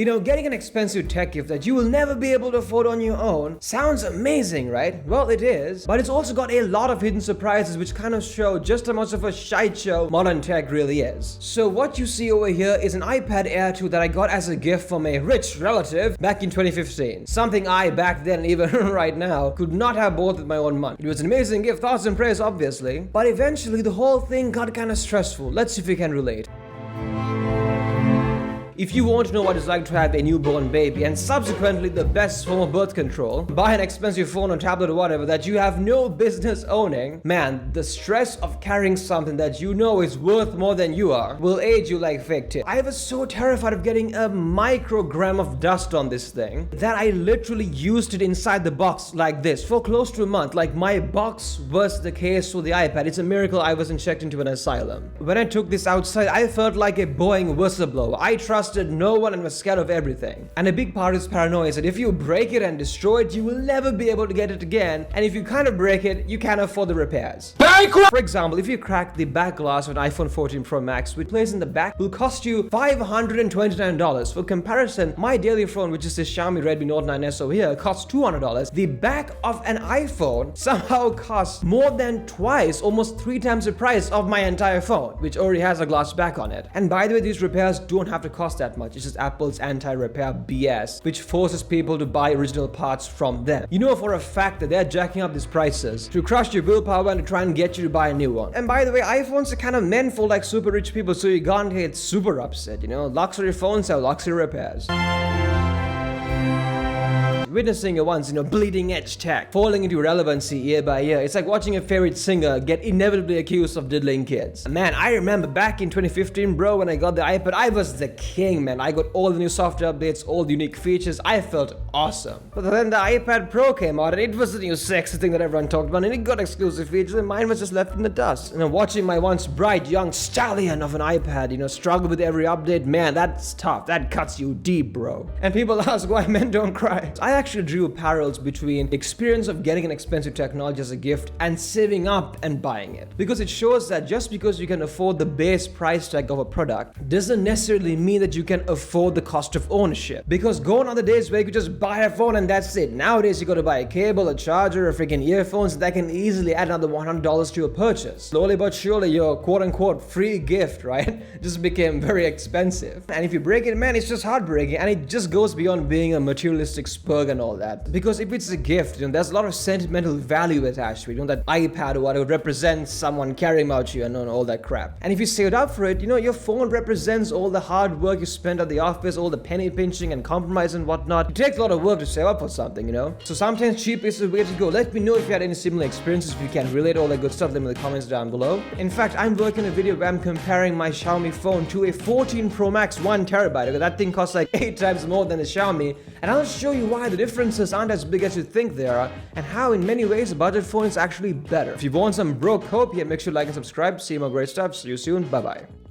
You know, getting an expensive tech gift that you will never be able to afford on your own sounds amazing, right? Well, it is, but it's also got a lot of hidden surprises which kind of show just how much of a shite show modern tech really is. So what you see over here is an iPad Air 2 that I got as a gift from a rich relative back in 2015. Something I, back then, even right now, could not have bought with my own money. It was an amazing gift, thoughts and praise obviously, but eventually the whole thing got kind of stressful. Let's see if you can relate. If you want to know what it's like to have a newborn baby and subsequently the best form of birth control, buy an expensive phone or tablet or whatever that you have no business owning, man, the stress of carrying something that you know is worth more than you are will age you like fake tits. I was so terrified of getting a microgram of dust on this thing that I literally used it inside the box like this for close to a month. Like, my box was the case for the iPad. It's a miracle I wasn't checked into an asylum. When I took this outside, I felt like a Boeing whistleblower. I trusted no one and was scared of everything. And a big part of this paranoia is that if you break it and destroy it, you will never be able to get it again. And if you kind of break it, you can't afford the repairs. For example, if you crack the back glass of an iPhone 14 Pro Max, which plays in the back, will cost you $529. For comparison, my daily phone, which is the Xiaomi Redmi Note 9S over here, costs $200. The back of an iPhone somehow costs more than twice, almost 3 times the price of my entire phone, which already has a glass back on it. And by the way, these repairs don't have to cost that much. It's just Apple's anti-repair BS, which forces people to buy original parts from them. You know for a fact that they're jacking up these prices to crush your willpower and to try and get you to buy a new one. And by the way, iPhones are kind of meant for like super rich people, so you can't get super upset, you know? Luxury phones have luxury repairs. Witnessing a once, bleeding edge tech falling into irrelevancy year by year. It's like watching a favorite singer get inevitably accused of diddling kids. Man, I remember back in 2015, bro, when I got the iPad, I was the king, man. I got all the new software updates, all the unique features. I felt awesome. But then the iPad Pro came out and it was the new sexy thing that everyone talked about, and it got exclusive features and mine was just left in the dust. Watching my once bright young stallion of an iPad, struggle with every update, man, that's tough. That cuts you deep, bro. And people ask why men don't cry. I actually drew parallels between the experience of getting an expensive technology as a gift and saving up and buying it. Because it shows that just because you can afford the base price tag of a product doesn't necessarily mean that you can afford the cost of ownership. Because gone are the days where you could just buy a phone and that's it. Nowadays you gotta buy a cable, a charger, a freaking earphones that can easily add another $100 to your purchase. Slowly but surely your quote-unquote free gift, right, just became very expensive. And if you break it, man, it's just heartbreaking, and it just goes beyond being a materialistic spurg and all that. Because if it's a gift, there's a lot of sentimental value attached to it. That iPad or whatever represents someone caring about you and all that crap. And if you saved up for it, your phone represents all the hard work you spent at the office, all the penny pinching and compromise and whatnot. It takes a lot of work to save up for something, So sometimes cheap is the way to go. Let me know if you had any similar experiences, if you can relate all that good stuff, let me in the comments down below. In fact, I'm working on a video where I'm comparing my Xiaomi phone to a 14 Pro Max 1TB. Okay, that thing costs like 8 times more than the Xiaomi, and I'll show you why the differences aren't as big as you think they are, and how in many ways a budget phone is actually better. If you want some bro cope, make sure to like and subscribe. See more great stuff. See you soon. Bye bye.